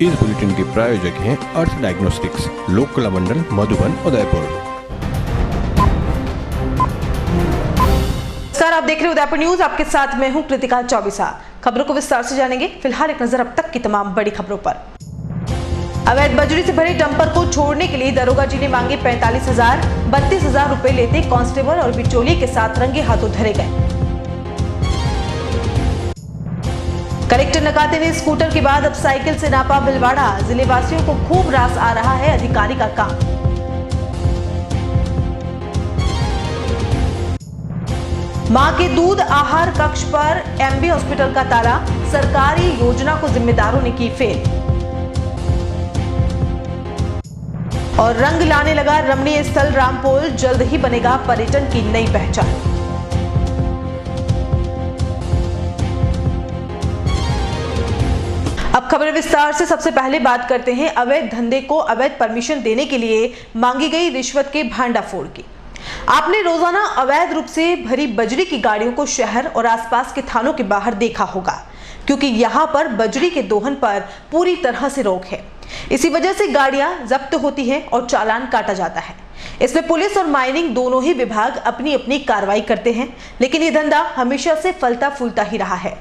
इस बुलेटिन के प्रायोजक हैं अर्थ डायग्नोस्टिक्स, लोक कला मंडल, मधुबन, उदयपुर। नमस्कार, आप देख रहे हैं उदयपुर न्यूज। आपके साथ मैं हूं कृतिका चौबीसा। खबरों को विस्तार से जानेंगे। फिलहाल एक नजर अब तक की तमाम बड़ी खबरों पर। अवैध बजरी से भरे डंपर को छोड़ने के लिए दरोगा जी ने मांगे 45,000, 32,000 रुपए लेते कांस्टेबल और बिचौलिए के साथ रंगे हाथों धरे गए। कलेक्टर नकाते ने स्कूटर के बाद अब साइकिल से नापा भिलवाड़ा। जिले वासियों को खूब रास आ रहा है अधिकारी का काम। मां के दूध आहार कक्ष पर एमबी हॉस्पिटल का ताला, सरकारी योजना को जिम्मेदारों ने की फेल। और रंग लाने लगा रमणीय स्थल रामपोल, जल्द ही बनेगा पर्यटन की नई पहचान। अब खबर विस्तार से। सबसे पहले बात करते हैं अवैध धंधे को अवैध परमिशन देने के लिए मांगी गई रिश्वत के भांडाफोड़ की। आपने रोजाना अवैध रूप से भरी बजरी की गाड़ियों को शहर और आसपास के थानों के बाहर देखा होगा, क्योंकि यहां पर बजरी के दोहन पर पूरी तरह से रोक है। इसी वजह से गाड़ियां जब्त होती हैं और चालान काटा जाता है। इसमें पुलिस और माइनिंग दोनों ही विभाग अपनी अपनी कार्रवाई करते हैं, लेकिन ये धंधा हमेशा से फलता फूलता ही रहा है।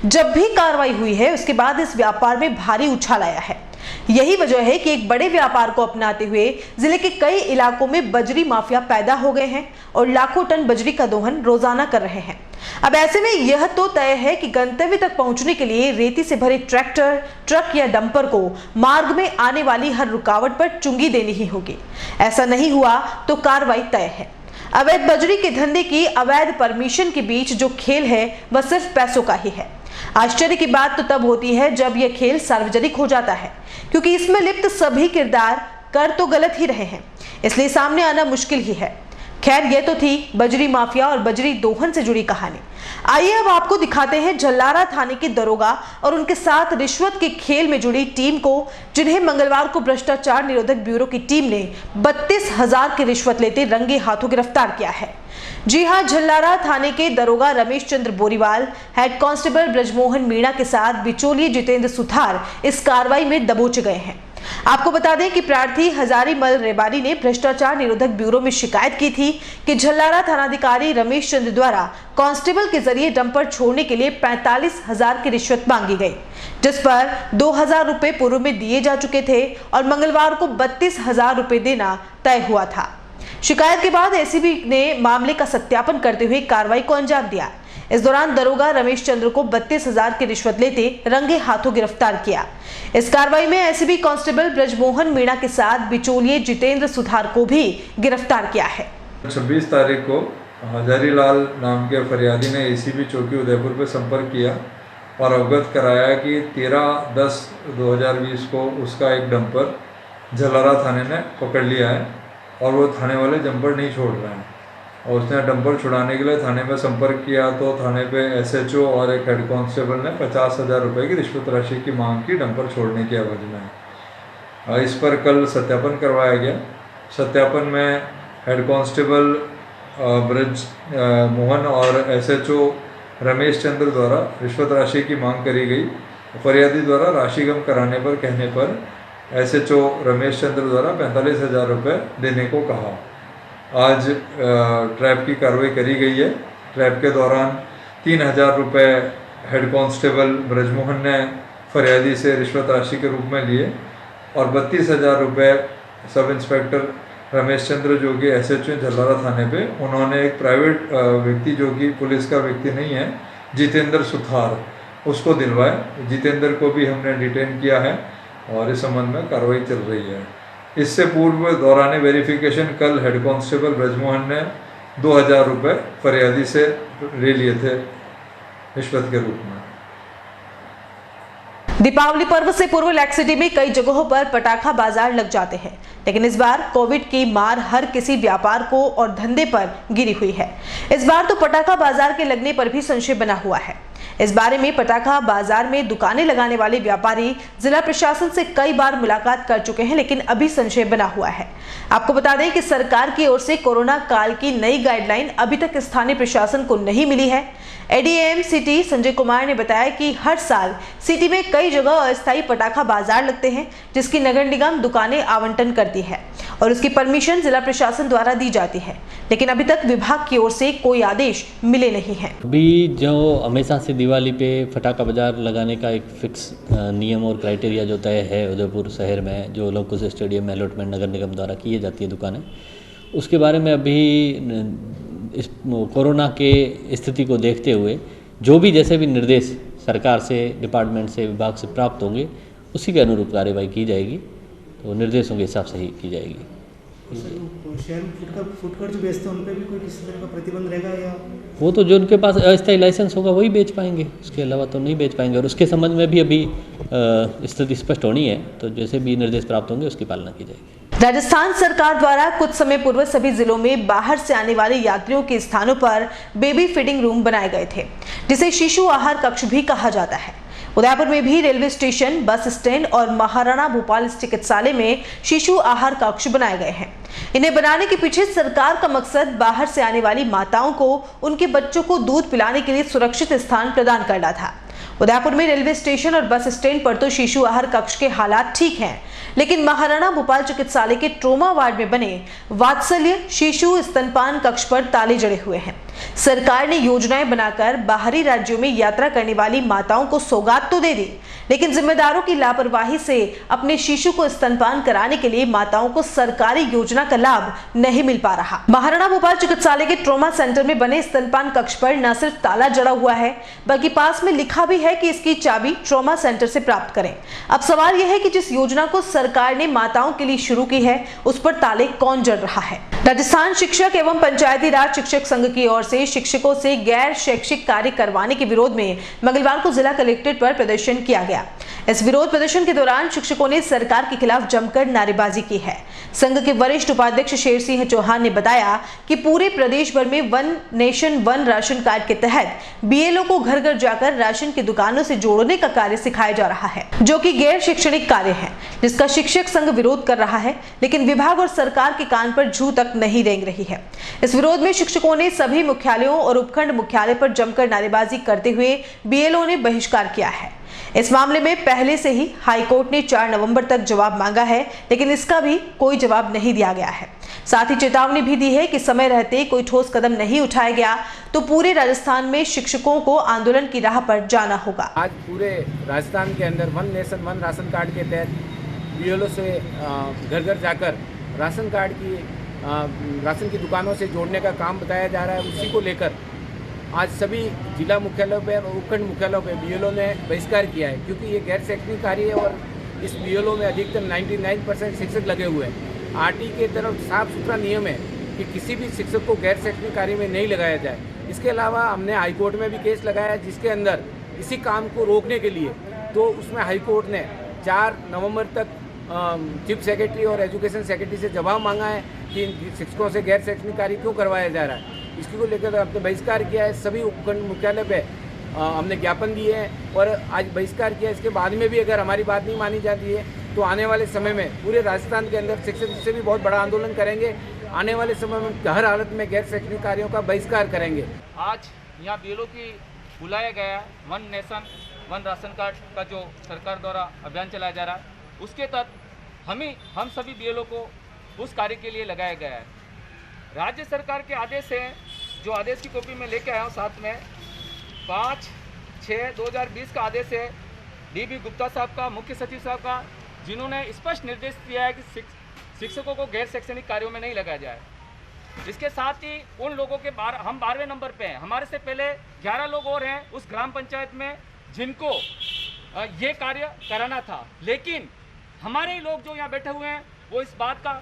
जब भी कार्रवाई हुई है उसके बाद इस व्यापार में भारी उछाल आया है। यही वजह है कि एक बड़े व्यापार को अपनाते हुए जिले के कई इलाकों में बजरी माफिया पैदा हो गए हैं और लाखों टन बजरी का दोहन रोजाना कर रहे हैं। अब ऐसे में यह तो तय है कि गंतव्य तक पहुंचने के लिए रेती से भरे ट्रैक्टर, ट्रक या डंपर को मार्ग में आने वाली हर रुकावट पर चुंगी देनी ही होगी। ऐसा नहीं हुआ तो कार्रवाई तय है। अवैध बजरी के धंधे की अवैध परमिशन के बीच जो खेल है वह सिर्फ पैसों का ही है। आश्चर्य की बात तो तब होती है जब यह खेल सार्वजनिक हो जाता है, क्योंकि इसमें लिप्त सभी किरदार कर तो गलत ही रहे हैं, इसलिए सामने आना मुश्किल ही है। खैर, यह तो थी बजरी माफिया और बजरी दोहन से जुड़ी कहानी। आइए अब आपको दिखाते हैं झल्लारा थाने के दरोगा और उनके साथ रिश्वत के खेल में जुड़ी टीम को, जिन्हें मंगलवार को भ्रष्टाचार निरोधक ब्यूरो की टीम ने 32,000 की रिश्वत लेते रंगे हाथों गिरफ्तार किया है। जी हां, झल्लारा थाने के दरोगा रमेश चंद्र बोरीवाल, हेड कांस्टेबल ब्रजमोहन मीणा के साथ बिचौलिए जितेंद्र सुथार इस कार्रवाई में दबोचे गए हैं। आपको बता दें कि प्रार्थी हजारीमल रेबारी ने भ्रष्टाचार निरोधक ब्यूरो में शिकायत की थी कि झल्लारा थानाधिकारी रमेश चंद्र द्वारा कांस्टेबल के जरिए डंपर छोड़ने के लिए 45,000 की रिश्वत मांगी गई, जिस पर 2,000 रुपए पूर्व में दिए जा चुके थे और मंगलवार को 32,000 रुपए देना तय हुआ था। शिकायत के बाद एसीबी ने मामले का सत्यापन करते हुए कार्रवाई को अंजाम दिया। इस दौरान दरोगा रमेश चंद्र को 32,000 की रिश्वत लेते रंगे हाथों गिरफ्तार किया। इस कार्रवाई में एसीबी कांस्टेबल ब्रजमोहन मीणा के साथ बिचौलिए जितेंद्र सुथार को भी गिरफ्तार किया है। 26 तारीख को हजारीलाल नाम के फरियादी ने एसीबी चौकी उदयपुर पर संपर्क किया और अवगत कराया कि 13/10/2020 को उसका एक डंपर झल्लारा थाने ने पकड़ लिया है और वो थाने वाले डंपर नहीं छोड़ रहे हैं। और उसने डंपर छुड़ाने के लिए थाने में संपर्क किया तो थाने पे एसएचओ और एक हेड कांस्टेबल ने 50,000 रुपये की रिश्वत राशि की मांग की डंपर छोड़ने की एवज में। इस पर कल सत्यापन करवाया गया। सत्यापन में हेड कांस्टेबल ब्रज मोहन और एसएचओ रमेश चंद्र द्वारा रिश्वत राशि की मांग करी गई। फरियादी द्वारा राशि कम कराने पर कहने पर एसएचओ रमेश चंद्र द्वारा 45,000 रुपये देने को कहा। आज ट्रैप की कार्रवाई करी गई है। ट्रैप के दौरान 3,000 रुपये हेड कांस्टेबल ब्रजमोहन ने फरियादी से रिश्वत राशि के रूप में लिए और 32,000 रुपये सब इंस्पेक्टर रमेश चंद्र जो कि एसएचओ झल्लारा थाने पे, उन्होंने एक प्राइवेट व्यक्ति जो कि पुलिस का व्यक्ति नहीं है, जितेंद्र सुथार, उसको दिलवाए। जितेंद्र को भी हमने डिटेन किया है और इस संबंध में कार्रवाई चल रही है। इससे पूर्व दौरान वेरिफिकेशन कल हेड कांस्टेबल ब्रजमोहन ने 2,000 रुपये फरियादी से ले लिए थे रिश्वत के रूप में। दीपावली पर्व से पूर्व लेक सिटी में कई जगहों पर पटाखा बाजार लग जाते हैं, लेकिन इस बार कोविड की मार हर किसी व्यापार को और धंधे पर गिरी हुई है। इस बार तो पटाखा बाजार के लगने पर भी संशय बना हुआ है। इस बारे में पटाखा बाजार में दुकानें लगाने वाले व्यापारी जिला प्रशासन से कई बार मुलाकात कर चुके हैं, लेकिन अभी संशय बना हुआ है। आपको बता दें कि सरकार की ओर से कोरोना काल की नई गाइडलाइन अभी तक स्थानीय प्रशासन को नहीं मिली है। एडीएम सिटी संजय कुमार ने बताया कि हर साल सिटी में कई जगह अस्थायी पटाखा बाजार लगते हैं, जिसकी नगर निगम दुकानें आवंटन करती है और उसकी परमिशन जिला प्रशासन द्वारा दी जाती है, लेकिन अभी तक विभाग की ओर से कोई आदेश मिले नहीं हैं। अभी जो हमेशा से दिवाली पे फटाखा बाजार लगाने का एक फिक्स नियम और क्राइटेरिया जो तय है उदयपुर शहर में, जो लोकल स्टेडियम में अलॉटमेंट नगर निगम द्वारा किए जाती है दुकानें, उसके बारे में अभी इस कोरोना के स्थिति को देखते हुए जो भी जैसे भी निर्देश सरकार से, डिपार्टमेंट से, विभाग से प्राप्त होंगे, उसी के अनुरूप कार्यवाही की जाएगी। तो निर्देशों के हिसाब से ही की जाएगी। शहर में फुटकर जो बेचते हैं उन पर भी कोई किसी तरह का प्रतिबंध रहेगा या वो तो जो उनके पास अस्थायी लाइसेंस होगा वही बेच पाएंगे, उसके अलावा तो नहीं बेच पाएंगे। और उसके संबंध में भी अभी स्थिति स्पष्ट होनी है, तो जैसे भी निर्देश प्राप्त होंगे उसकी पालना की जाएगी। राजस्थान सरकार द्वारा कुछ समय पूर्व सभी जिलों में बाहर से आने वाले यात्रियों के स्थानों पर बेबी फीडिंग रूम बनाए गए थे, जिसे शिशु आहार कक्ष भी कहा जाता है। उदयपुर में भी रेलवे स्टेशन, बस स्टैंड और महाराणा भोपाल चिकित्सालय में शिशु आहार कक्ष बनाए गए हैं। इन्हें बनाने के पीछे सरकार का मकसद बाहर से आने वाली माताओं को उनके बच्चों को दूध पिलाने के लिए सुरक्षित स्थान प्रदान करना था। उदयपुर में रेलवे स्टेशन और बस स्टैंड पर तो शिशु आहार कक्ष के हालात ठीक हैं, लेकिन महाराणा भोपाल चिकित्सालय के ट्रोमा वार्ड में बने वात्सल्य शिशु स्तनपान कक्ष पर ताले जड़े हुए हैं। सरकार ने योजनाएं बनाकर बाहरी राज्यों में यात्रा करने वाली माताओं को सौगात तो दे दी, लेकिन जिम्मेदारों की लापरवाही से अपने शिशु को स्तनपान कराने के लिए माताओं को सरकारी योजना का लाभ नहीं मिल पा रहा। महाराणा भोपाल चिकित्सालय के ट्रोमा सेंटर में बने स्तनपान कक्ष पर न सिर्फ ताला जड़ा हुआ है, बल्कि पास में लिखा भी है कि इसकी चाबी ट्रोमा सेंटर से प्राप्त करें। अब सवाल यह है कि जिस योजना को सरकार ने माताओं के लिए शुरू की है, उस पर ताले कौन जड़ रहा है। राजस्थान शिक्षक एवं पंचायती राज शिक्षक संघ की ओर से शिक्षकों से गैर शैक्षिक कार्य करवाने के विरोध में मंगलवार को जिला कलेक्ट्रेट पर प्रदर्शन किया गया। इस विरोध प्रदर्शन के दौरान शिक्षकों ने सरकार के खिलाफ जमकर नारेबाजी की है। संघ के वरिष्ठ उपाध्यक्ष शेर सिंह चौहान ने बताया कि पूरे प्रदेश भर में one nation one ration card के तहत बीएलओ को घर घर जाकर राशन की दुकानों से जोड़ने का कार्य सिखाया जा रहा है, जो कि गैर शैक्षणिक कार्य है, जिसका शिक्षक संघ विरोध कर रहा है, लेकिन विभाग और सरकार के कान पर जू तक नहीं रेंग रही है। इस विरोध में शिक्षकों ने सभी मुख्यालयों और उपखंड मुख्यालय पर जमकर नारेबाजी करते हुए बीएलओ ने बहिष्कार किया है। इस मामले में पहले से ही हाईकोर्ट ने 4 नवंबर तक जवाब मांगा है, लेकिन इसका भी कोई जवाब नहीं दिया गया है। साथ ही चेतावनी भी दी है कि समय रहते कोई ठोस कदम नहीं उठाया गया तो पूरे राजस्थान में शिक्षकों को आंदोलन की राह पर जाना होगा। आज पूरे राजस्थान के अंदर one nation one ration card के तहत बीएलओ से घर घर जाकर राशन की दुकानों से जोड़ने का काम बताया जा रहा है। उसी को लेकर आज सभी जिला मुख्यालयों पर और उपखंड मुख्यालयों पर बीएलओ ने बहिष्कार किया है, क्योंकि ये गैर शैक्षणिक कार्य है और इस बीएलओ में अधिकतर 99% शिक्षक लगे हुए हैं। आरटी के तरफ साफ सुथरा नियम है कि किसी भी शिक्षक को गैर शैक्षणिक कार्य में नहीं लगाया जाए। इसके अलावा हमने हाईकोर्ट में भी केस लगाया है, जिसके अंदर इसी काम को रोकने के लिए तो उसमें हाईकोर्ट ने 4 नवंबर तक चीफ सेक्रेटरी और एजुकेशन सेक्रेटरी से जवाब मांगा है कि शिक्षकों से गैर शैक्षणिक कार्य क्यों करवाया जा रहा है। इसको लेकर हमने बहिष्कार किया है। सभी उपखंड मुख्यालय पे हमने ज्ञापन दिए हैं और आज बहिष्कार किया। इसके बाद में भी अगर हमारी बात नहीं मानी जाती है तो आने वाले समय में पूरे राजस्थान के अंदर शिक्षक से भी बहुत बड़ा आंदोलन करेंगे। आने वाले समय में हर हालत में गैर शैक्षणिक कार्यों का बहिष्कार करेंगे। आज यहाँ बीएलओ की बुलाया गया one nation one ration card का जो सरकार द्वारा अभियान चलाया जा रहा है, उसके तहत हम सभी बीएलओ को उस कार्य के लिए लगाया गया है। राज्य सरकार के आदेश है, जो आदेश की कॉपी में लेके आया हूँ साथ में, 5/6/2020 का आदेश है डीबी गुप्ता साहब का, मुख्य सचिव साहब का, जिन्होंने स्पष्ट निर्देश दिया है कि शिक्षकों को गैर शैक्षणिक कार्यों में नहीं लगाया जाए। इसके साथ ही उन लोगों के हम 12वें नंबर पे हैं। हमारे से पहले 11 लोग और हैं उस ग्राम पंचायत में जिनको ये कार्य कराना था, लेकिन हमारे ही लोग जो यहाँ बैठे हुए हैं वो इस बात का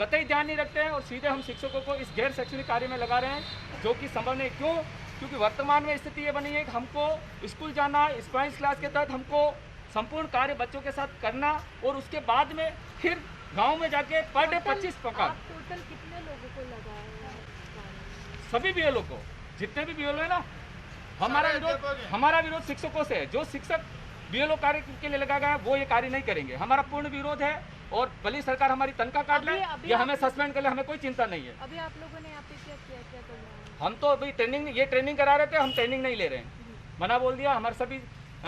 कतई ध्यान नहीं रखते हैं और सीधे हम शिक्षकों को इस गैर शैक्षणिक कार्य में लगा रहे हैं, जो कि संभव नहीं। क्यों? क्योंकि वर्तमान में स्थिति ये बनी है कि हमको स्कूल जाना, स्पाइस क्लास के तहत हमको संपूर्ण कार्य बच्चों के साथ करना और उसके बाद में फिर गांव में जाके पर डे 25 पकड़। टोटल कितने लोगों को लगाया है? सभी बीएलओ को, जितने भी बीएलओ है ना, हमारा विरोध शिक्षकों से है। जो शिक्षक बीएलओ कार्य के लिए लगा गया है वो ये कार्य नहीं करेंगे। हमारा पूर्ण विरोध है और भले सरकार हमारी तनख्वाह काट ले या हमें सस्पेंड कर ले, हमें कोई चिंता नहीं है। अभी आप लोगों ने यहाँ पे क्या करना है? हम तो अभी ट्रेनिंग करा रहे थे, हम ट्रेनिंग नहीं ले रहे हैं, मना बोल दिया। हमारे सभी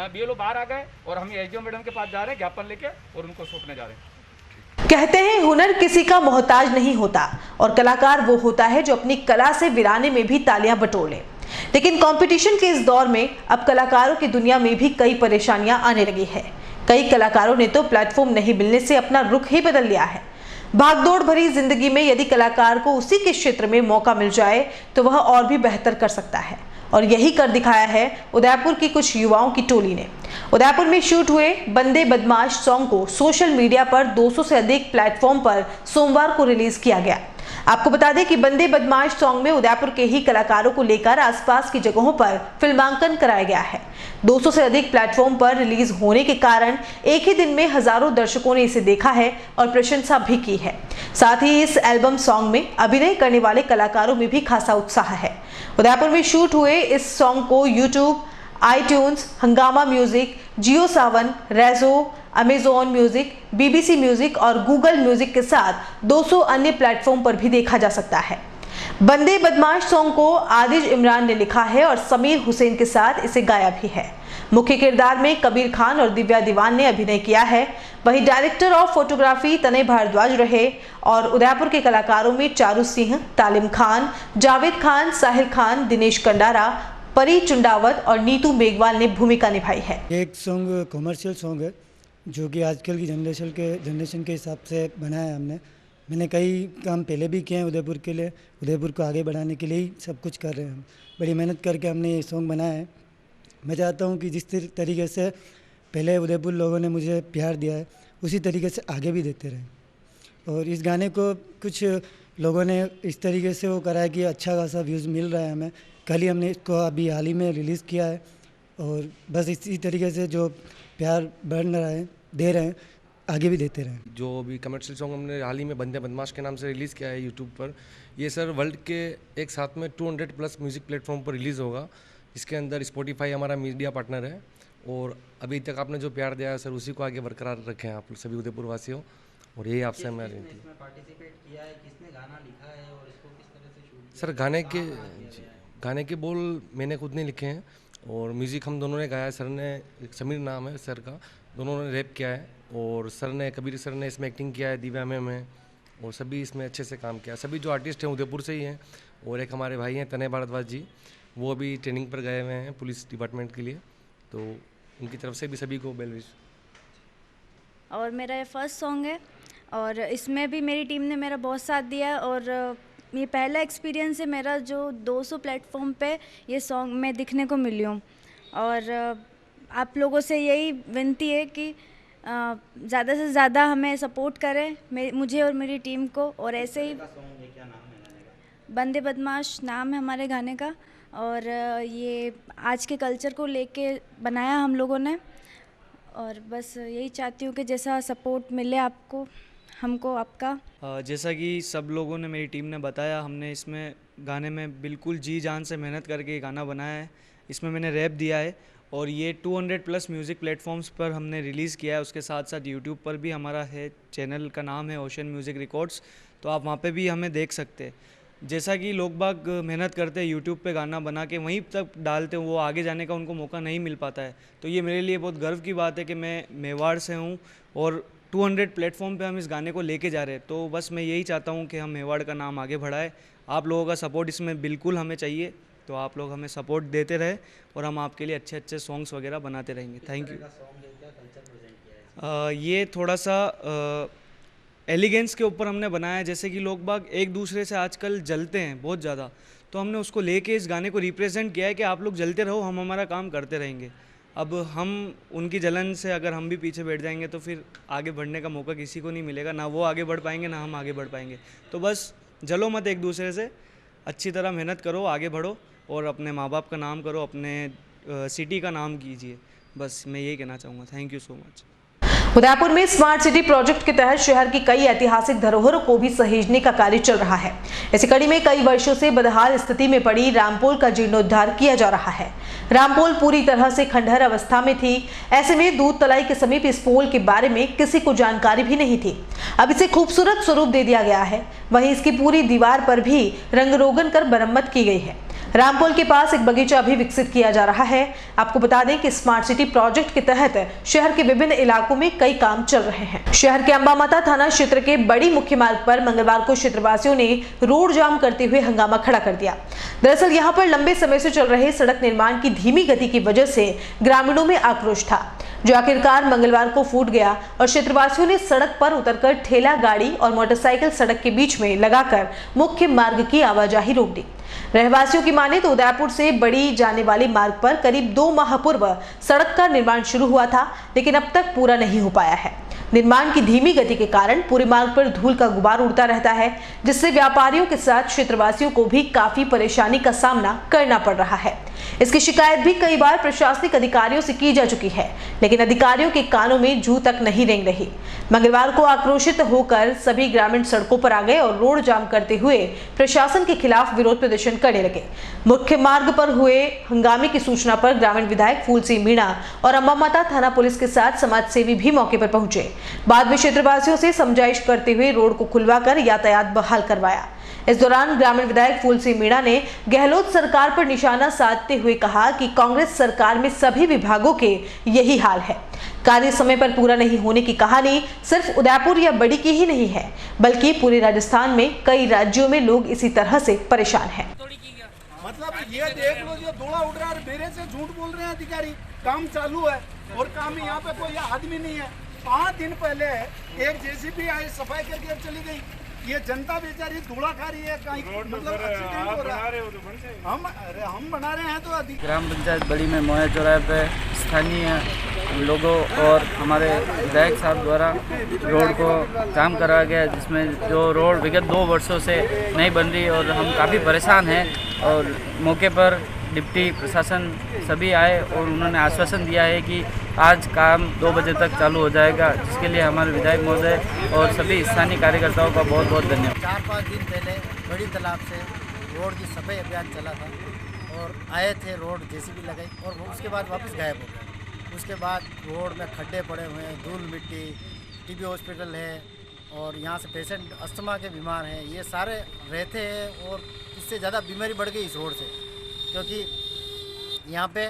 बीएलओ बाहर आ गए और हम एसडीओ मैडम के पास जा रहे हैं ज्ञापन लेके और उनको सौंपने जा रहे हैं। कहते हैं हुनर किसी का मोहताज नहीं होता और कलाकार वो होता है जो अपनी कला से वीराने में भी तालियां बटोर ले। लेकिन कंपटीशन के इस दौर में अब कलाकारों की दुनिया में भी कई परेशानियां आने लगी है। कई कलाकारों ने तो प्लेटफॉर्म नहीं मिलने से अपना रुख ही बदल लिया है। भागदौड़ भरी जिंदगी में यदि कलाकार को उसी के क्षेत्र में मौका मिल जाए तो वह और भी बेहतर कर सकता है और यही कर दिखाया है उदयपुर की कुछ युवाओं की टोली ने। उदयपुर में शूट हुए बंदे बदमाश सॉन्ग को सोशल मीडिया पर 200 से अधिक प्लेटफॉर्म पर सोमवार को रिलीज किया गया। आपको बता दें कि बंदे बदमाश सॉन्ग में उदयपुर के ही कलाकारों को लेकर आसपास की जगहों पर फिल्मांकन कराया गया है। 200 से अधिक प्लेटफॉर्म पर रिलीज होने के कारण एक ही दिन में हजारों दर्शकों ने इसे देखा है और प्रशंसा भी की है। साथ ही इस एल्बम सॉन्ग में अभिनय करने वाले कलाकारों में भी खासा उत्साह है। उदयपुर में शूट हुए इस सॉन्ग को यूट्यूब, iTunes, हंगामा म्यूजिक, जियो सावन, रेजो, अमेजॉन म्यूजिक, BBC म्यूजिक और गूगल म्यूजिक के साथ 200 अन्य प्लेटफॉर्म पर भी देखा जा सकता है। बंदे बदमाश सॉन्ग को आदिज इमरान ने लिखा है और समीर हुसैन के साथ इसे गाया भी है। मुख्य किरदार में कबीर खान और दिव्या दीवान ने अभिनय किया है। वहीं डायरेक्टर ऑफ फोटोग्राफी तनय भारद्वाज रहे और उदयपुर के कलाकारों में चारू सिंह, तालिम खान, जावेद खान, साहिल खान, दिनेश कंडारा, परी चुंडावत और नीतू मेघवाल ने भूमिका निभाई है। एक सॉन्ग कमर्शियल सॉन्ग है जो कि आजकल की जनरेशन के हिसाब से बनाया है हमने। मैंने कई काम पहले भी किए हैं उदयपुर के लिए, उदयपुर को आगे बढ़ाने के लिए ही सब कुछ कर रहे हैं हम। बड़ी मेहनत करके हमने ये सॉन्ग बनाया है। मैं चाहता हूँ कि जिस तरीके से पहले उदयपुर लोगों ने मुझे प्यार दिया है उसी तरीके से आगे भी देते रहें। और इस गाने को कुछ लोगों ने इस तरीके से वो करा है कि अच्छा खासा व्यूज़ मिल रहा है हमें। कल ही हमने इसको अभी हाल ही में रिलीज़ किया है और बस इसी तरीके से जो प्यार बढ़ रहा है, दे रहे हैं, आगे भी देते रहें। जो अभी कमर्शियल सॉन्ग हमने हाल ही में बंदे बदमाश के नाम से रिलीज़ किया है यूट्यूब पर, ये सर वर्ल्ड के एक साथ में 200+ म्यूज़िक प्लेटफॉर्म पर रिलीज़ होगा। इसके अंदर स्पॉटिफाई हमारा मीडिया पार्टनर है और अभी तक आपने जो प्यार दिया है सर उसी को आगे बरकरार रखें आप सभी उदयपुर वासियों। और यही आपसे मैं सर गाने के बोल मैंने खुद नहीं लिखे हैं और म्यूज़िक हम दोनों ने गाया है। सर ने, समीर नाम है सर का, दोनों ने रैप किया है और सर ने, कबीर सर ने इसमें एक्टिंग किया है, दिव्या मैम है और सभी इसमें अच्छे से काम किया। सभी जो आर्टिस्ट हैं उदयपुर से ही हैं और एक हमारे भाई हैं तनय भारद्वाज जी, वो अभी ट्रेनिंग पर गए हुए हैं पुलिस डिपार्टमेंट के लिए, तो उनकी तरफ से भी सभी को बेल विश। और मेरा ये फर्स्ट सॉन्ग है और इसमें भी मेरी टीम ने मेरा बहुत साथ दिया है और ये पहला एक्सपीरियंस है मेरा जो 200 प्लेटफॉर्म पे ये सॉन्ग मैं दिखने को मिली हूँ। और आप लोगों से यही विनती है कि ज़्यादा से ज़्यादा हमें सपोर्ट करें, मुझे और मेरी टीम को। और ऐसे ही बंदे बदमाश नाम है हमारे गाने का और ये आज के कल्चर को लेके बनाया हम लोगों ने। और बस यही चाहती हूँ कि जैसा सपोर्ट मिले आपको, हमको आपका। जैसा कि सब लोगों ने, मेरी टीम ने बताया, हमने इसमें गाने में बिल्कुल जी जान से मेहनत करके ये गाना बनाया है। इसमें मैंने रैप दिया है और ये 200+ म्यूज़िक प्लेटफॉर्म्स पर हमने रिलीज़ किया है। उसके साथ साथ यूट्यूब पर भी हमारा है, चैनल का नाम है ओशन म्यूज़िक रिकॉर्ड्स, तो आप वहाँ पे भी हमें देख सकते हैं। जैसा कि लोग बाग मेहनत करते हैं यूट्यूब पे गाना बना के वहीं तक डालते हैं, वो आगे जाने का उनको मौका नहीं मिल पाता है। तो ये मेरे लिए बहुत गर्व की बात है कि मैं मेवाड़ से हूँ और 200 प्लेटफॉर्म पे हम इस गाने को लेके जा रहे हैं। तो बस मैं यही चाहता हूँ कि हम मेवाड़ का नाम आगे बढ़ाएं। आप लोगों का सपोर्ट इसमें बिल्कुल हमें चाहिए, तो आप लोग हमें सपोर्ट देते रहे और हम आपके लिए अच्छे अच्छे सॉन्ग्स वगैरह बनाते रहेंगे। Thank you. ये थोड़ा सा एलिगेंस के ऊपर हमने बनाया है। जैसे कि लोग बाग एक दूसरे से आजकल जलते हैं बहुत ज़्यादा, तो हमने उसको लेके इस गाने को रिप्रेजेंट किया है कि आप लोग जलते रहो, हम हमारा काम करते रहेंगे। अब हम उनकी जलन से अगर हम भी पीछे बैठ जाएंगे तो फिर आगे बढ़ने का मौका किसी को नहीं मिलेगा, ना वो आगे बढ़ पाएंगे ना हम आगे बढ़ पाएंगे। तो बस जलो मत एक दूसरे से, अच्छी तरह मेहनत करो, आगे बढ़ो और अपने माँ बाप का नाम करो, अपने सिटी का नाम कीजिए। बस मैं यही कहना चाहूँगा। Thank you so much. Udaipur में स्मार्ट सिटी प्रोजेक्ट के तहत शहर की कई ऐतिहासिक धरोहरों को भी सहेजने का कार्य चल रहा है। इसी कड़ी में कई वर्षों से बदहाल स्थिति में पड़ी रामपोल का जीर्णोद्धार किया जा रहा है। रामपोल पूरी तरह से खंडहर अवस्था में थी। ऐसे में दूध तलाई के समीप इस पोल के बारे में किसी को जानकारी भी नहीं थी। अब इसे खूबसूरत स्वरूप दे दिया गया है। वहीं इसकी पूरी दीवार पर भी रंग रोगन कर मरम्मत की गई है। रामपोल के पास एक बगीचा भी विकसित किया जा रहा है। आपको बता दें कि स्मार्ट सिटी प्रोजेक्ट के तहत शहर के विभिन्न इलाकों में कई काम चल रहे हैं। शहर के अंबामाता थाना क्षेत्र के बड़ी मुख्य मार्ग पर मंगलवार को क्षेत्रवासियों ने रोड जाम करते हुए हंगामा खड़ा कर दिया। दरअसल यहां पर लंबे समय से चल रहे सड़क निर्माण की धीमी गति की वजह से ग्रामीणों में आक्रोश था, जो आखिरकार मंगलवार को फूट गया और क्षेत्रवासियों ने सड़क पर उतरकर ठेला गाड़ी और मोटरसाइकिल सड़क के बीच में लगाकर मुख्य मार्ग की आवाजाही रोक दी। रहवासियों की माने तो उदयपुर से बड़ी जाने वाले मार्ग पर करीब 2 माह पूर्व सड़क का निर्माण शुरू हुआ था, लेकिन अब तक पूरा नहीं हो पाया है। निर्माण की धीमी गति के कारण पूरे मार्ग पर धूल का गुबार उड़ता रहता है, जिससे व्यापारियों के साथ क्षेत्रवासियों को भी काफी परेशानी का सामना करना पड़ रहा है। इसकी शिकायत भी कई बार प्रशासनिक अधिकारियों से की जा चुकी है, लेकिन अधिकारियों के कानों में जू तक नहीं रेंग रही। मंगलवार को आक्रोशित होकर सभी ग्रामीण सड़कों पर आ गए और रोड जाम करते हुए प्रशासन के खिलाफ विरोध प्रदर्शन करने लगे। मुख्य मार्ग पर हुए हंगामे की सूचना पर ग्रामीण विधायक फूल सिंह मीणा और अंबामाता थाना पुलिस के साथ समाज सेवी भी मौके पर पहुंचे। बाद में क्षेत्रवासियों से समझाइश करते हुए रोड को खुलवाकर यातायात बहाल करवाया। इस दौरान ग्रामीण विधायक फूल सिंह मीणा ने गहलोत सरकार पर निशाना साधते हुए कहा कि कांग्रेस सरकार में सभी विभागों के यही हाल है। कार्य समय पर पूरा नहीं होने की कहानी सिर्फ उदयपुर या बड़ी की ही नहीं है, बल्कि पूरे राजस्थान में कई राज्यों में लोग इसी तरह से परेशान हैं। मतलब ये देख लो, जो धुआं उड़ रहा है, मेरे से झूठ बोल रहे हैं अधिकारी। काम चालू है और काम यहाँ पे कोई आदमी नहीं है। 5 दिन पहले एक जेसीबी आई, सफाई करके चली गई। ये जनता बेचारी धूड़ा खा रही है, कहीं मतलब एक्सीडेंट हो रहा है। हम बना रहे हैं तो ग्राम पंचायत बड़ी में मोया चौराहे पे स्थानीय लोगों और हमारे विधायक साहब द्वारा रोड को काम कराया गया, जिसमें जो रोड विगत 2 वर्षों से नहीं बन रही और हम काफ़ी परेशान हैं। और मौके पर डिप्टी प्रशासन सभी आए और उन्होंने आश्वासन दिया है कि आज काम 2 बजे तक चालू हो जाएगा, जिसके लिए हमारे विधायक महोदय और सभी स्थानीय कार्यकर्ताओं का बहुत बहुत धन्यवाद। 4-5 दिन पहले बड़ी तालाब से रोड की सफाई अभियान चला था और आए थे, रोड जेसीबी लगाई और उसके बाद वापस गायब हो गए। उसके बाद रोड में खड्डे पड़े हुए हैं, धूल मिट्टी, टीबी हॉस्पिटल है और यहाँ से पेशेंट अस्थमा के बीमार हैं, ये सारे रहते हैं और इससे ज़्यादा बीमारी बढ़ गई इस रोड से, क्योंकि यहाँ पे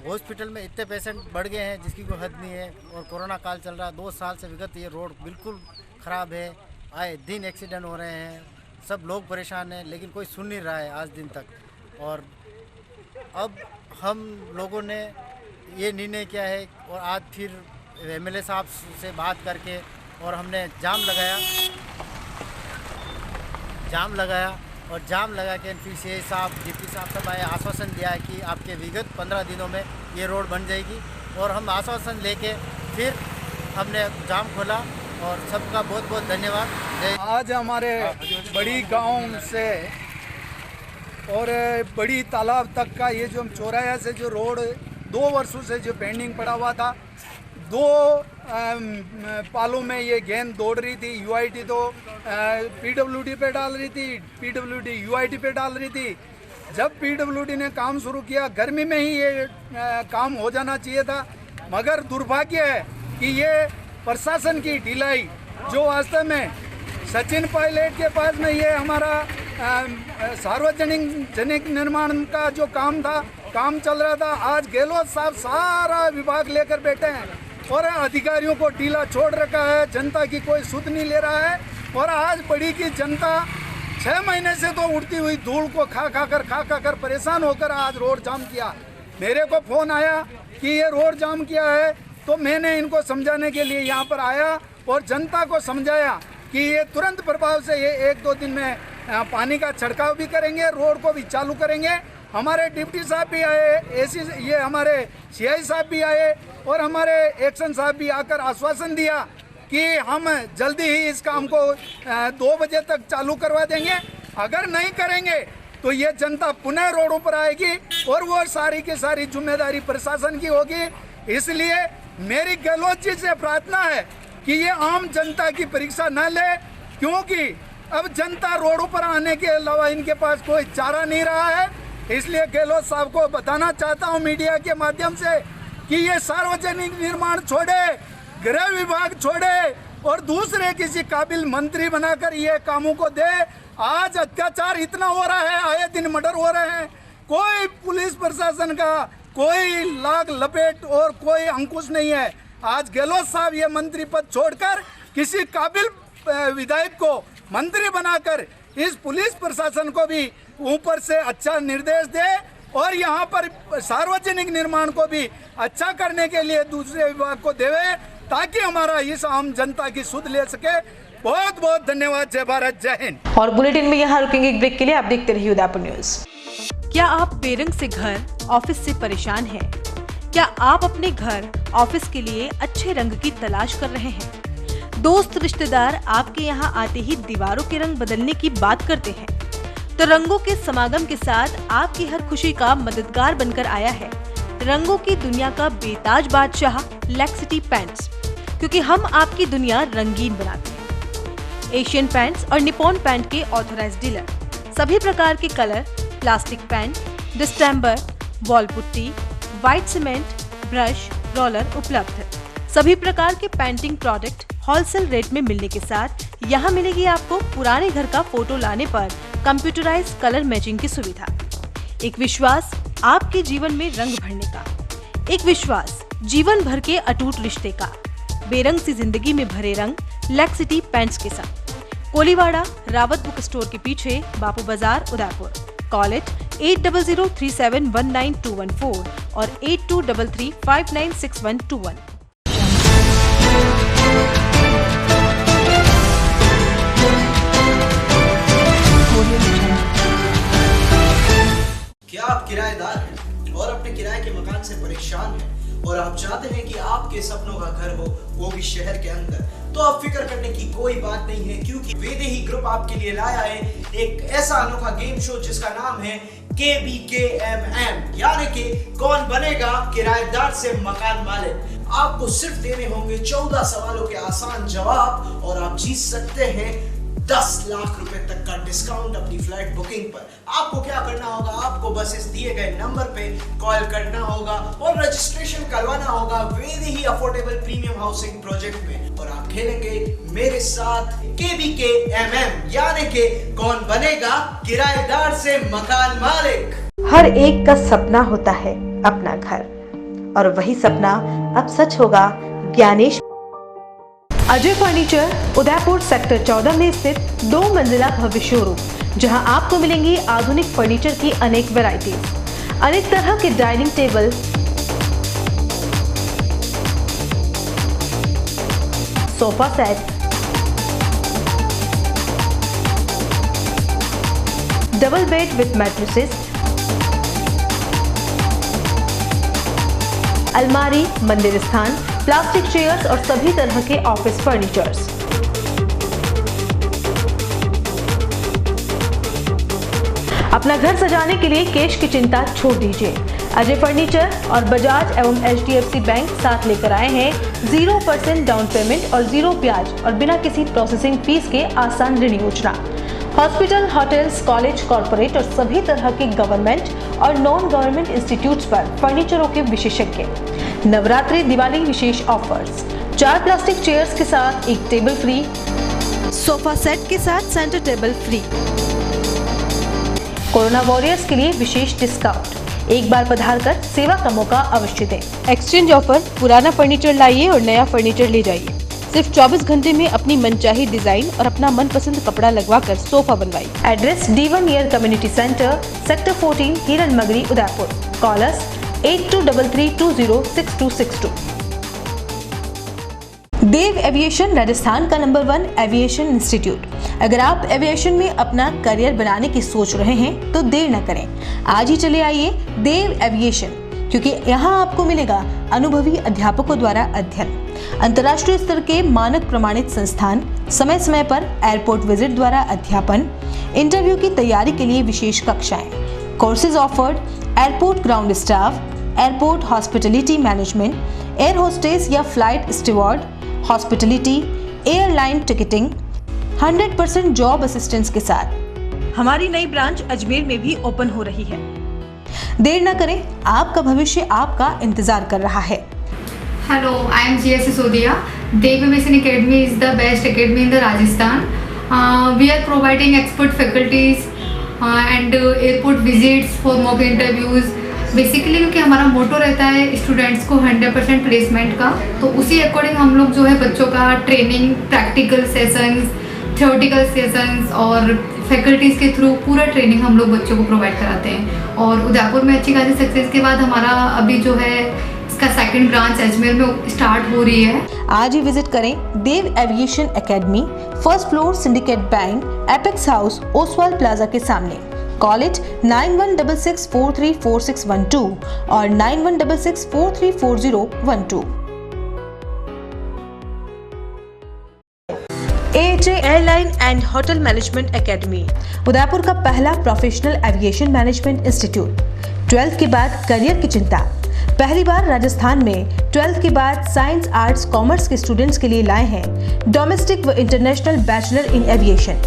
हॉस्पिटल में इतने पेशेंट बढ़ गए हैं जिसकी कोई हद नहीं है। और कोरोना काल चल रहा है, 2 साल से विगत ये रोड बिल्कुल ख़राब है। आए दिन एक्सीडेंट हो रहे हैं, सब लोग परेशान हैं, लेकिन कोई सुन नहीं रहा है आज दिन तक। और अब हम लोगों ने ये निर्णय किया है और आज फिर एमएलए साहब से बात करके और हमने जाम लगाया और जाम लगा के फिर सीआई साहब, डिप्टी साहब सब आए, आश्वासन दिया है कि आपके विगत 15 दिनों में ये रोड बन जाएगी। और हम आश्वासन लेके फिर हमने जाम खोला और सबका बहुत बहुत धन्यवाद। आज हमारे बड़ी गांव से और बड़ी तालाब तक का ये जो चौराहा से जो रोड 2 वर्षों से जो पेंडिंग पड़ा हुआ था, 2 पालों में ये गेंद दौड़ रही थी। यूआईटी तो पीडब्ल्यूडी पे डाल रही थी, पीडब्ल्यूडी यूआईटी पे डाल रही थी। जब पीडब्ल्यूडी ने काम शुरू किया, गर्मी में ही ये काम हो जाना चाहिए था, मगर दुर्भाग्य है कि ये प्रशासन की ढिलाई, जो वास्तव में सचिन पायलट के पास में ये हमारा सार्वजनिक निर्माण का जो काम था, काम चल रहा था। आज गहलोत साहब सारा विभाग लेकर बैठे हैं और अधिकारियों को ढीला छोड़ रखा है, जनता की कोई सुध नहीं ले रहा है। और आज बड़ी की जनता 6 महीने से तो उड़ती हुई धूल को खा कर परेशान होकर आज रोड जाम किया। मेरे को फ़ोन आया कि ये रोड जाम किया है, तो मैंने इनको समझाने के लिए यहाँ पर आया और जनता को समझाया कि ये तुरंत प्रभाव से ये 1-2 दिन में पानी का छिड़काव भी करेंगे, रोड को भी चालू करेंगे। हमारे डिप्टी साहब भी आए, ये हमारे सीआई साहब भी आए और हमारे एक्शन साहब भी आकर आश्वासन दिया कि हम जल्दी ही इस काम को 2 बजे तक चालू करवा देंगे। अगर नहीं करेंगे तो ये जनता पुनः रोडों पर आएगी और वो सारी की सारी जिम्मेदारी प्रशासन की होगी। इसलिए मेरी गहलोत जी से प्रार्थना है कि ये आम जनता की परीक्षा न ले, क्योंकि अब जनता रोडों पर आने के अलावा इनके पास कोई चारा नहीं रहा है। इसलिए गहलोत साहब को बताना चाहता हूँ मीडिया के माध्यम से कि ये सार्वजनिक निर्माण छोड़े, गृह विभाग छोड़े और दूसरे किसी काबिल मंत्री बनाकर ये कामों को दे। आज अत्याचार इतना हो रहा है, आए दिन मर्डर हो रहे हैं, कोई पुलिस प्रशासन का कोई लाग लपेट और कोई अंकुश नहीं है। आज गहलोत साहब ये मंत्री पद छोड़कर किसी काबिल विधायक को मंत्री बनाकर इस पुलिस प्रशासन को भी ऊपर से अच्छा निर्देश दे और यहाँ पर सार्वजनिक निर्माण को भी अच्छा करने के लिए दूसरे विभाग को देवे, ताकि हमारा इस आम जनता की सुध ले सके। बहुत बहुत धन्यवाद। जय भारत, जय हिंद। और बुलेटिन में यहाँ रुकेंगे एक ब्रेक के लिए। आप देखते रहिए उदयपुर न्यूज। क्या आप बेरंग से घर, ऑफिस से परेशान हैं? क्या आप अपने घर, ऑफिस के लिए अच्छे रंग की तलाश कर रहे हैं? दोस्त रिश्तेदार आपके यहाँ आते ही दीवारों के रंग बदलने की बात करते हैं, तो रंगों के समागम के साथ आपकी हर खुशी का मददगार बनकर आया है रंगों की दुनिया का बेताज बादशाह लैक्सिटी पेंट्स, क्योंकि हम आपकी दुनिया रंगीन बनाते हैं। एशियन पेंट्स और निपॉन पेंट के ऑथराइज्ड डीलर, सभी प्रकार के colour, plastic paint, distemper, wall putty, white cement, brush, roller उपलब्ध। सभी प्रकार के पेंटिंग प्रोडक्ट होलसेल रेट में मिलने के साथ यहाँ मिलेगी आपको पुराने घर का फोटो लाने पर कंप्यूटराइज्ड कलर मैचिंग की सुविधा। एक विश्वास आपके जीवन में रंग भरने का, एक विश्वास जीवन भर के अटूट रिश्ते का। बेरंग सी जिंदगी में भरे रंग लैक्सिटी पेंट्स के साथ। कोलीवाड़ा रावत बुक स्टोर के पीछे, बापू बाजार, उदयपुर। कॉल इट 8003719214 और 8233596121। क्या आप किराएदार हैं और अपने किराए के मकान से परेशान हैं और आप चाहते हैं कि आपके सपनों का घर हो, वो भी शहर के अंदर? तो आप फिक्र करने की कोई बात नहीं है, क्योंकि वेदेही ग्रुप आपके लिए लाया है एक ऐसा अनोखा गेम शो जिसका नाम है KBKMM, यानी कि कौन बनेगा किराएदार से मकान मालिक। आपको सिर्फ देने होंगे 14 सवालों के आसान जवाब और आप जीत सकते हैं 10 लाख रुपए तक का डिस्काउंट अपनी फ्लाइट बुकिंग पर। आपको क्या करना होगा, आपको बस इस दिए गए नंबर पे कॉल करना होगा और रजिस्ट्रेशन करवाना होगा Vaidehi affordable premium housing project में, और आप खेलेंगे मेरे साथ KBKMM, यानी कि कौन बनेगा किराएदार से मकान मालिक। हर एक का सपना होता है अपना घर, और वही सपना अब सच होगा ज्ञानेश। अजय फर्नीचर उदयपुर सेक्टर 14 में स्थित 2 मंजिला भव्य शोरूम, जहां आपको मिलेंगी आधुनिक फर्नीचर की अनेक वैरायटीज, अनेक तरह के dining table, sofa set, double bed with mattresses, अलमारी, मंदिर स्थान, प्लास्टिक चेयर्स और सभी तरह के ऑफिस फर्नीचर्स। अपना घर सजाने के लिए कैश की चिंता छोड़ दीजिए। अजय फर्नीचर और बजाज एवं HDFC बैंक साथ लेकर आए हैं 0% डाउन पेमेंट और 0 ब्याज और बिना किसी प्रोसेसिंग फीस के आसान ऋण योजना। हॉस्पिटल, होटल्स, कॉलेज, कॉर्पोरेट और सभी तरह के गवर्नमेंट और नॉन गवर्नमेंट इंस्टीट्यूट्स पर फर्नीचरों के विशेषज्ञ। नवरात्रि दिवाली विशेष ऑफर्स, 4 प्लास्टिक चेयर्स के साथ 1 टेबल फ्री, सोफा सेट के साथ centre table free. Corona warriors के लिए विशेष डिस्काउंट, एक बार पधार कर सेवा का मौका अवश्य दें। एक्सचेंज ऑफर, पुराना फर्नीचर लाइए और नया फर्नीचर ले जाइए। सिर्फ 24 घंटे में अपनी मनचाही डिजाइन और अपना मनपसंद कपड़ा लगवाकर सोफा बनवाइए। Address D1 year community centre, sector 14, Hiran Magri, Udaipur. Call us 8233206262। Dev aviation Rajasthan का नंबर 1 एविएशन इंस्टीट्यूट। अगर आप एविएशन में अपना करियर बनाने की सोच रहे हैं तो देर न करें, आज ही चले आइए देव एविएशन, क्योंकि यहाँ आपको मिलेगा अनुभवी अध्यापकों द्वारा अध्ययन, अंतर्राष्ट्रीय स्तर के मानक प्रमाणित संस्थान, समय समय पर एयरपोर्ट विजिट द्वारा अध्यापन, इंटरव्यू की तैयारी के लिए विशेष कक्षाएं, courses offered, airport ground staff, airport hospitality management, air hostess या flight steward, hospitality, airline ticketing, 100% job assistance के साथ हमारी नई ब्रांच अजमेर में भी ओपन हो रही है। देर न करें, आपका भविष्य आपका इंतजार कर रहा है। Hello, I am Jia Sisodia. Dev Mission Academy is the best academy in the Rajasthan. We are providing expert faculties and airport visits for mock interviews. Basically क्योंकि हमारा मोटो रहता है स्टूडेंट्स को 100% प्लेसमेंट का, तो उसी अकॉर्डिंग हम लोग जो है बच्चों का training, practical sessions, theoretical sessions और फैकल्टीज़ के थ्रू पूरा ट्रेनिंग हम लोग बच्चों को प्रोवाइड कराते हैं। और उदयपुर में अच्छी खासी सक्सेस के बाद हमारा अभी जो है इसका सेकंड ब्रांच अजमेर में स्टार्ट हो रही है। आज ही विजिट करें Dev aviation academy, first floor, syndicate bank, apex house, Oswal plaza के सामने। कॉल इट 9166434612 और 9166434012। AHA airline and hotel management academy, Udaipur का पहला professional aviation management institute. 12th के बाद करियर की चिंता, पहली बार राजस्थान में 12th के बाद साइंस, आर्ट्स, कॉमर्स के स्टूडेंट्स के लिए लाए हैं डोमेस्टिक व international bachelor in aviation,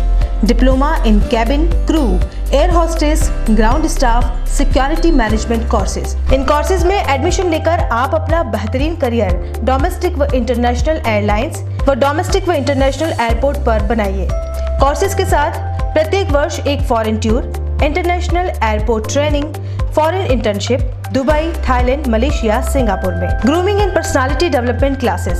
diploma in cabin crew, air hostess, ground staff, security management courses. In courses में एडमिशन लेकर आप अपना बेहतरीन करियर डोमेस्टिक व इंटरनेशनल एयरलाइंस व डोमेस्टिक व इंटरनेशनल एयरपोर्ट पर बनाइए। कोर्सेज के साथ प्रत्येक वर्ष एक foreign tour, international airport training, foreign internship Dubai, Thailand, Malaysia, Singapore में, grooming and personality development classes,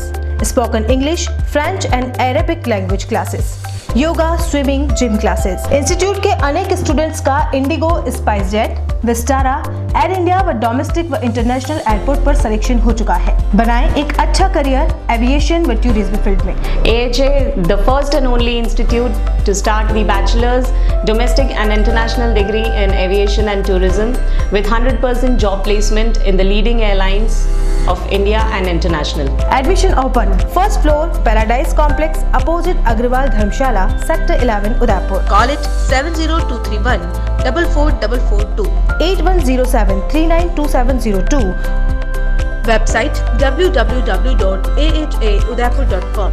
spoken English, French and Arabic language classes, yoga, swimming, gym classes. Institute के अनेक स्टूडेंट्स का IndiGo, SpiceJet, Vistara, Air India व domestic व international airport पर selection हो चुका है। बनाएं एक अच्छा करियर एविएशन व टूरिज्म फील्ड में। AHA, the first and only institute to start the bachelor's, domestic and international degree in aviation and tourism with 100% job placement in the leading airlines of India and international. Admission open. First floor, Paradise Complex, opposite Agrawal Dharmshala, Sector 11, Udaipur. Call it 70231 44442 8107 392702. Website www.ahudaipur.com.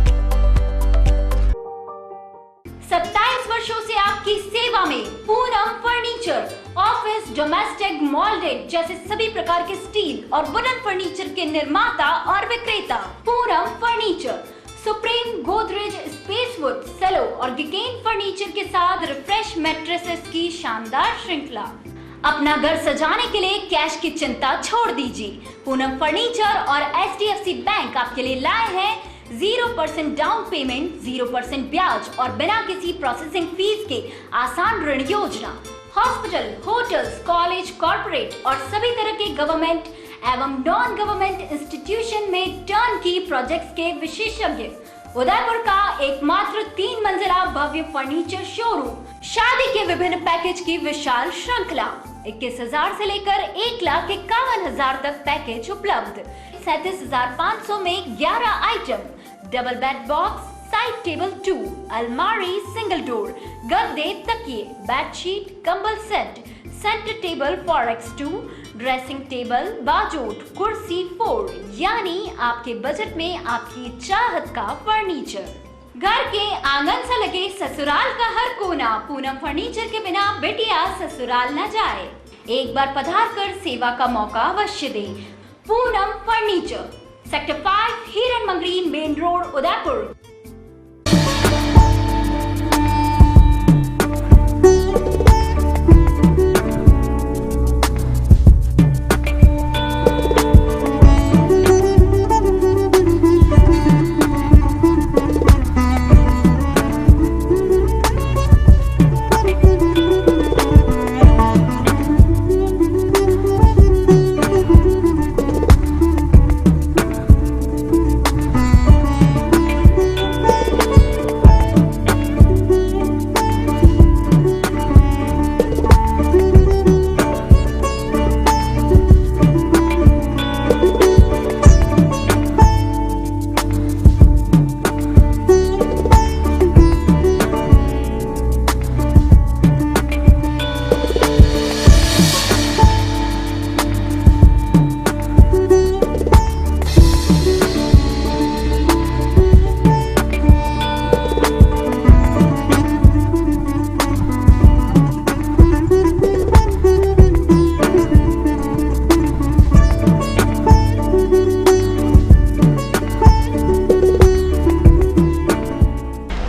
27 वर्षों से आपकी सेवा में Poonam furniture, office, domestic, मॉल्डेड जैसे सभी प्रकार के steel और वुडन फर्नीचर के निर्माता और विक्रेता। Poonam furniture Supreme, Godrej, Spacewood, Cello और गिकेन फर्नीचर के साथ रिफ्रेश मैट्रेसेस की शानदार श्रृंखला। अपना घर सजाने के लिए कैश की चिंता छोड़ दीजिए। पूनम फर्नीचर और HDFC बैंक आपके लिए लाए हैं 0% डाउन पेमेंट, 0% ब्याज और बिना किसी प्रोसेसिंग फीस के आसान ऋण योजना। हॉस्पिटल, होटल्स, कॉलेज, कॉर्पोरेट और सभी तरह के गवर्नमेंट एवं नॉन गवर्नमेंट इंस्टीट्यूशन में टर्न की प्रोजेक्ट्स के विशेषज्ञ। उदयपुर का एकमात्र 3 मंजिला भव्य फर्नीचर शोरूम। शादी के विभिन्न पैकेज की विशाल श्रृंखला। 21,000 से लेकर 1,51,000 तक पैकेज उपलब्ध। 37,500 में 11 item, double bed box, side table 2, अलमारी, सिंगल डोर, गद्दे, तकिए, बेडशीट, कंबल set, centre table 4x2, dressing table, बाजोट, कुर्सी 4, यानी आपके बजट में आपकी चाहत का फर्नीचर। घर के आंगन से लगे ससुराल का हर कोना। पूनम फर्नीचर के बिना बेटिया ससुराल न जाए। एक बार पधार कर सेवा का मौका अवश्य दे। Poonam furniture, sector 5, Hiran Magri, main road, Udaipur.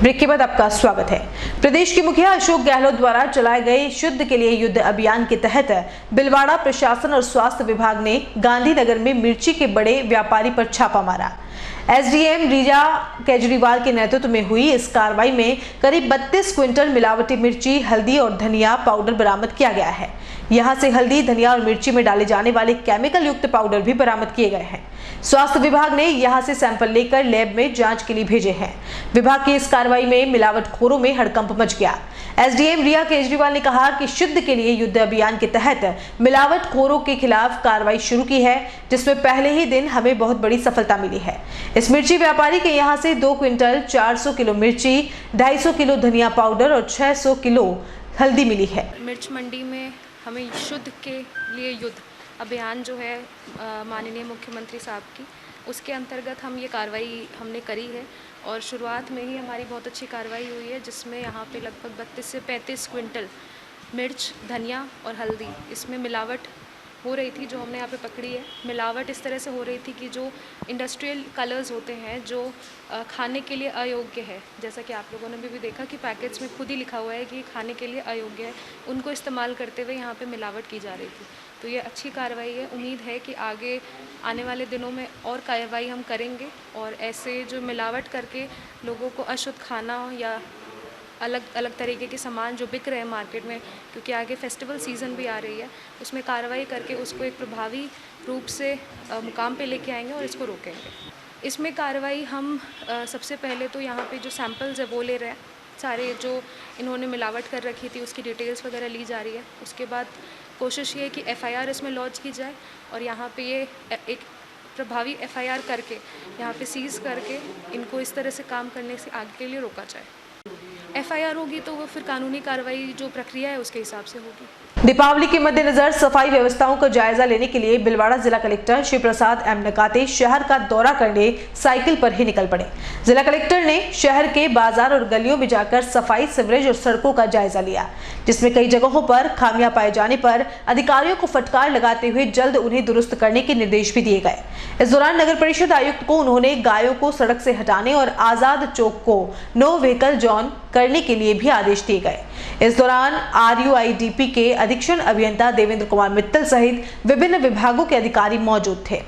Break के बाद आपका स्वागत है। प्रदेश के मुखिया अशोक गहलोत द्वारा चलाए गए शुद्ध के लिए युद्ध अभियान के तहत बिलवाड़ा प्रशासन और स्वास्थ्य विभाग ने गांधीनगर में मिर्ची के बड़े व्यापारी पर छापा मारा। एसडीएम रीजा केजरीवाल के नेतृत्व में हुई इस कार्रवाई में करीब 32 क्विंटल मिलावटी मिर्ची, हल्दी और धनिया पाउडर बरामद किया गया है। यहां से हल्दी, धनिया और मिर्ची में डाले जाने वाले केमिकल युक्त पाउडर भी बरामद किए गए हैं। स्वास्थ्य विभाग ने यहां से सैंपल लेकर लैब में जांच के लिए भेजे हैं। विभाग की इस कार्रवाई में मिलावटखोरों में हड़कंप मच गया। एसडीएम रीजा केजरीवाल ने कहा कि शुद्ध के लिए युद्ध अभियान के तहत मिलावटखोरों के खिलाफ कार्रवाई शुरू की है, जिसमें पहले ही दिन हमें बहुत बड़ी सफलता मिली है। इस मिर्ची व्यापारी के यहां से 2 क्विंटल 400 किलो मिर्ची, 250 किलो धनिया पाउडर और 600 किलो हल्दी मिली है। मिर्च मंडी में हमें शुद्ध के लिए युद्ध अभियान जो है माननीय मुख्यमंत्री साहब की, उसके अंतर्गत हम ये कार्रवाई हमने करी है और शुरुआत में ही हमारी बहुत अच्छी कार्रवाई हुई है, जिसमें यहाँ पे लगभग 32 से 35 क्विंटल मिर्च, धनिया और हल्दी, इसमें मिलावट हो रही थी जो हमने यहाँ पे पकड़ी है। मिलावट इस तरह से हो रही थी कि जो इंडस्ट्रियल कलर्स होते हैं जो खाने के लिए अयोग्य है, जैसा कि आप लोगों ने भी देखा कि पैकेट्स में खुद ही लिखा हुआ है कि खाने के लिए अयोग्य है, उनको इस्तेमाल करते हुए यहाँ पे मिलावट की जा रही थी। तो ये अच्छी कार्रवाई है। उम्मीद है कि आगे आने वाले दिनों में और कार्रवाई हम करेंगे और ऐसे जो मिलावट करके लोगों को अशुद्ध खाना या अलग अलग तरीके के सामान जो बिक रहे हैं मार्केट में, क्योंकि आगे फेस्टिवल सीज़न भी आ रही है, उसमें कार्रवाई करके उसको एक प्रभावी रूप से मुकाम पे लेके आएंगे और इसको रोकेंगे। इसमें कार्रवाई हम सबसे पहले तो यहाँ पे जो सैंपल्स है वो ले रहे हैं, सारे जो इन्होंने मिलावट कर रखी थी उसकी डिटेल्स वगैरह ली जा रही है। उसके बाद कोशिश ये है कि एफआईआर इसमें लॉन्च की जाए और यहाँ पे ये एक प्रभावी एफआईआर करके यहाँ पे सीज़ करके इनको इस तरह से काम करने से आगे के लिए रोका जाए। एफआईआर होगी तो वो फिर कानूनी कार्रवाई जो प्रक्रिया है उसके हिसाब से होगी। दीपावली के मद्देनजर सफाई व्यवस्थाओं का जायजा लेने के लिए बिलवाड़ा जिला कलेक्टर शिव प्रसाद एम नकाते शहर का दौरा करने साइकिल पर ही निकल पड़े। जिला कलेक्टर ने शहर के बाजार और गलियों में जाकर सफाई, सीवरेज और सड़कों का जायजा लिया, जिसमें कई जगहों पर खामियां पाए जाने पर अधिकारियों को फटकार लगाते हुए जल्द उन्हें दुरुस्त करने के निर्देश भी दिए गए। इस दौरान नगर परिषद आयुक्त को उन्होंने गायों को सड़क से हटाने और आजाद चौक को नो व्हीकल जोन करने के लिए भी आदेश दिए गए। इस दौरान RUIDP के अधीक्षण अभियंता देवेंद्र कुमार मित्तल सहित विभिन्न विभागों के अधिकारी मौजूद थे।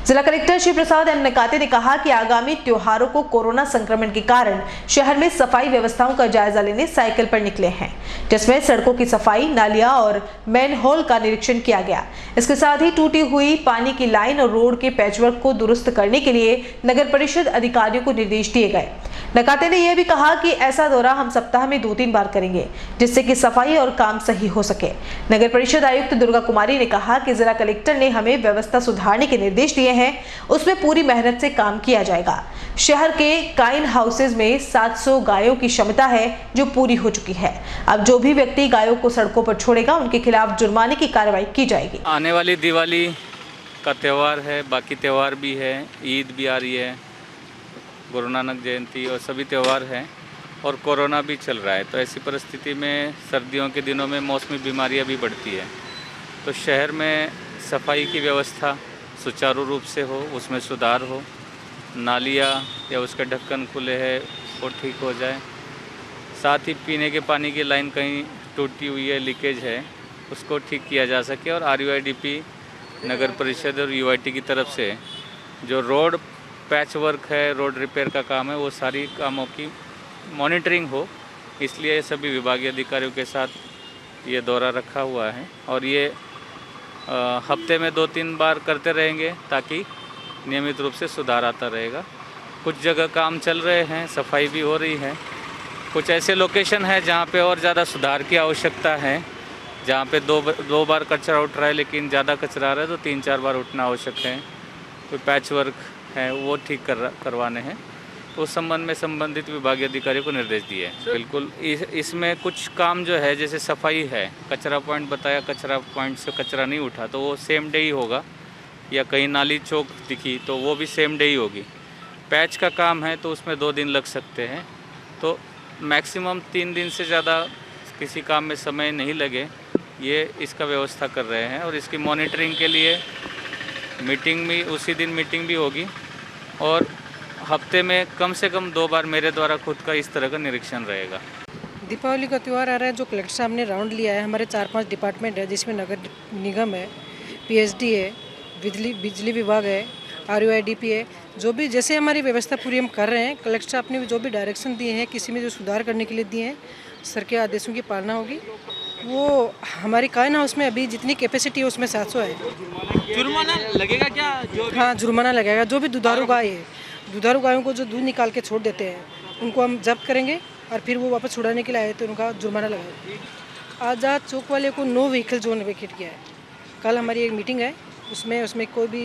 जिला कलेक्टर शिव प्रसाद एम नकाते ने कहा कि आगामी त्योहारों को कोरोना संक्रमण के कारण शहर में सफाई व्यवस्थाओं का जायजा लेने साइकिल पर निकले हैं, जिसमें सड़कों की सफाई, नालियां और मैनहोल का निरीक्षण किया गया। इसके साथ ही टूटी हुई पानी की लाइन और रोड के पैचवर्क को दुरुस्त करने के लिए नगर परिषद अधिकारियों को निर्देश दिए गए। नकाते ने यह भी कहा कि ऐसा दौरा हम सप्ताह में 2-3 बार करेंगे, जिससे कि सफाई और काम सही हो सके। नगर परिषद आयुक्त दुर्गा कुमारी ने कहा कि जिला कलेक्टर ने हमें व्यवस्था सुधारने के निर्देश दिए हैं, उसमें पूरी मेहनत से काम किया जाएगा। शहर के काइन हाउसेज में 700 गायों की क्षमता है जो पूरी हो चुकी है। अब जो भी व्यक्ति गायों को सड़कों पर छोड़ेगा उनके खिलाफ जुर्माने की कार्रवाई की जाएगी। आने वाली दिवाली का त्यौहार है, बाकी त्यौहार भी है, ईद भी आ रही है, गुरु नानक जयंती और सभी त्यौहार हैं और कोरोना भी चल रहा है। तो ऐसी परिस्थिति में सर्दियों के दिनों में मौसमी बीमारियां भी बढ़ती है, तो शहर में सफाई की व्यवस्था सुचारू रूप से हो, उसमें सुधार हो, नालियाँ या उसका ढक्कन खुले है वो ठीक हो जाए। साथ ही पीने के पानी की लाइन कहीं टूटी हुई है, लीकेज है, उसको ठीक किया जा सके। और RUIDP नगर परिषद और UIT की तरफ से जो रोड पैच वर्क है, रोड रिपेयर का काम है, वो सारी कामों की मॉनिटरिंग हो, इसलिए सभी विभागीय अधिकारियों के साथ ये दौरा रखा हुआ है। और ये हफ्ते में 2-3 बार करते रहेंगे ताकि नियमित रूप से सुधार आता रहेगा। कुछ जगह काम चल रहे हैं, सफाई भी हो रही है। कुछ ऐसे लोकेशन है जहाँ पे और ज़्यादा सुधार की आवश्यकता है, जहाँ पे दो बार कचरा उठ रहा है लेकिन ज़्यादा कचरा आ रहा है तो 3-4 बार उठना आवश्यक है। कोई पैच वर्क है वो ठीक करवाने हैं, तो उस संबंध में संबंधित विभागीय अधिकारियों को निर्देश दिए हैं। बिल्कुल इसमें कुछ काम जो है, जैसे सफाई है, कचरा पॉइंट बताया, कचरा पॉइंट से कचरा नहीं उठा तो वो सेम डे ही होगा, या कहीं नाली चौक दिखी तो वो भी सेम डे ही होगी। पैच का काम है तो उसमें 2 दिन लग सकते हैं, तो मैक्सिमम 3 दिन से ज़्यादा किसी काम में समय नहीं लगे, ये इसका व्यवस्था कर रहे हैं। और इसकी मॉनिटरिंग के लिए मीटिंग भी उसी दिन मीटिंग भी होगी और हफ्ते में कम से कम 2 बार मेरे द्वारा खुद का इस तरह का निरीक्षण रहेगा। दीपावली का त्यौहार आ रहा है, जो कलेक्टर साहब ने राउंड लिया है, हमारे 4-5 डिपार्टमेंट है जिसमें नगर निगम है, पीएचडी है, बिजली विभाग है, RUIDP है, जो भी जैसे हमारी व्यवस्था पूरी हम कर रहे हैं। कलेक्टर साहब ने जो भी डायरेक्शन दिए हैं, किसी में जो सुधार करने के लिए दिए हैं, सर के आदेशों की पालना होगी। वो हमारी काइन हाउस में अभी जितनी कैपेसिटी है उसमें 700 है। जुर्माना लगेगा क्या? हाँ, जुर्माना लगेगा। जो भी दुधारू गाय है, दुधारू गायों को जो दूध निकाल के छोड़ देते हैं उनको हम जब्त करेंगे और फिर वो वापस छुड़ाने के लिए आए तो उनका जुर्माना लगाएगा। आज़ाद चौक वाले को नो व्हीकल जोन वेकेट किया है। कल हमारी एक मीटिंग है, उसमें कोई भी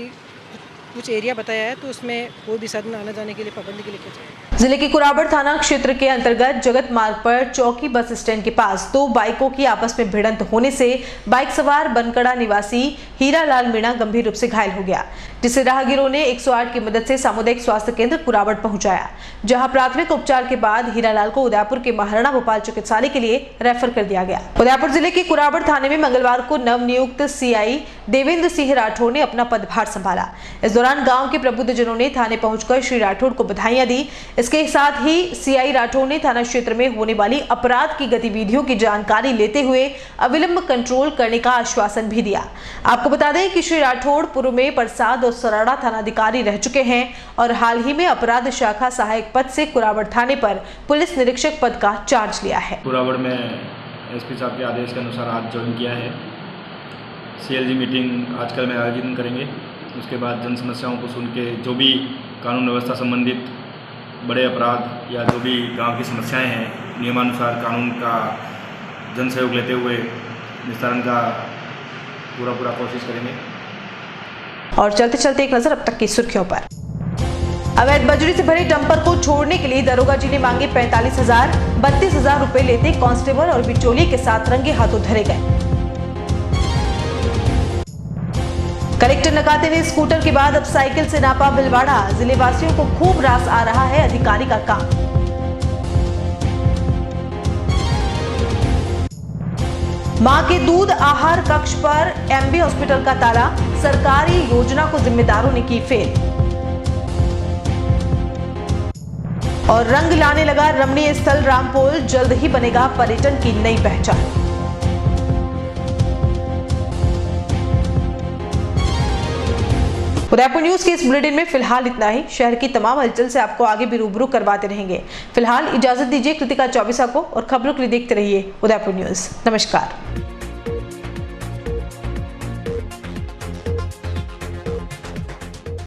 कुछ एरिया बताया है तो उसमें कोई भी साधन आने जाने के लिए पाबंदी के लिए किया जाए। जिले के कुराबड़ थाना क्षेत्र के अंतर्गत जगत मार्ग पर चौकी बस स्टैंड के पास 2 बाइकों की आपस में भिड़ंत होने से बाइक सवार बनकड़ा निवासी हीरालाल मीणा गंभीर रूप से घायल हो गया, जिसे राहगीरों ने 108 की मदद से सामुदायिक स्वास्थ्य केंद्र कुराबड़ पहुंचाया, जहां प्राथमिक उपचार के बाद हीरालाल को उदयपुर के महाराणा भोपाल चिकित्सालय के लिए रेफर कर दिया गया। उदयपुर जिले के कुराबड़ थाने में मंगलवार को नवनियुक्त CI देवेंद्र सिंह राठौड़ ने अपना पदभार संभाला। इस दौरान गांव के प्रबुद्धजनों ने थाने पहुंचकर श्री राठौड़ को बधाइयां दी। इसके साथ ही CI राठौड़ ने थाना क्षेत्र में होने वाली अपराध की गतिविधियों की जानकारी लेते हुए अविलंब कंट्रोल करने का आश्वासन भी दिया। आपको बता दें कि श्री राठौड़ पूर्व में परसाद और सराड़ा थानाधिकारी रह चुके हैं और हाल ही में अपराध शाखा सहायक पद से कुराबड़ थाने पर पुलिस निरीक्षक पद का चार्ज लिया है। कुराबड़ में SP साहब के आदेश के अनुसार आज ज्वाइन किया है। CLG मीटिंग आजकल में आयोजित करेंगे। उसके बाद जन समस्याओं को सुन के जो भी कानून व्यवस्था संबंधित बड़े अपराध या जो भी गांव की समस्याएं हैं, नियमानुसार कानून का जन सहयोग लेते हुए निस्तारण का पूरा कोशिश करेंगे। और चलते चलते एक नजर अब तक की सुर्खियों पर। अवैध बजरी से भरे डंपर को छोड़ने के लिए दरोगा जी ने मांगे 45,000, 32,000 रुपए लेते कांस्टेबल और बिचौलिए के साथ रंगे हाथों धरे गए। कलेक्टर नकाते ने स्कूटर के बाद अब साइकिल से नापा भिलवाड़ा, जिले वासियों को खूब रास आ रहा है अधिकारी का काम। मां के दूध आहार कक्ष पर MB हॉस्पिटल का ताला, सरकारी योजना को जिम्मेदारों ने की फेल। और रंग लाने लगा रमणीय स्थल रामपोल, जल्द ही बनेगा पर्यटन की नई पहचान। उदयपुर न्यूज के इस बुलेटिन में फिलहाल इतना ही। शहर की तमाम हलचल से आपको आगे भी रूबरू करवाते रहेंगे। फिलहाल इजाजत दीजिए कृतिका चौबीसा को और खबरों के लिए देखते रहिए उदयपुर न्यूज। नमस्कार।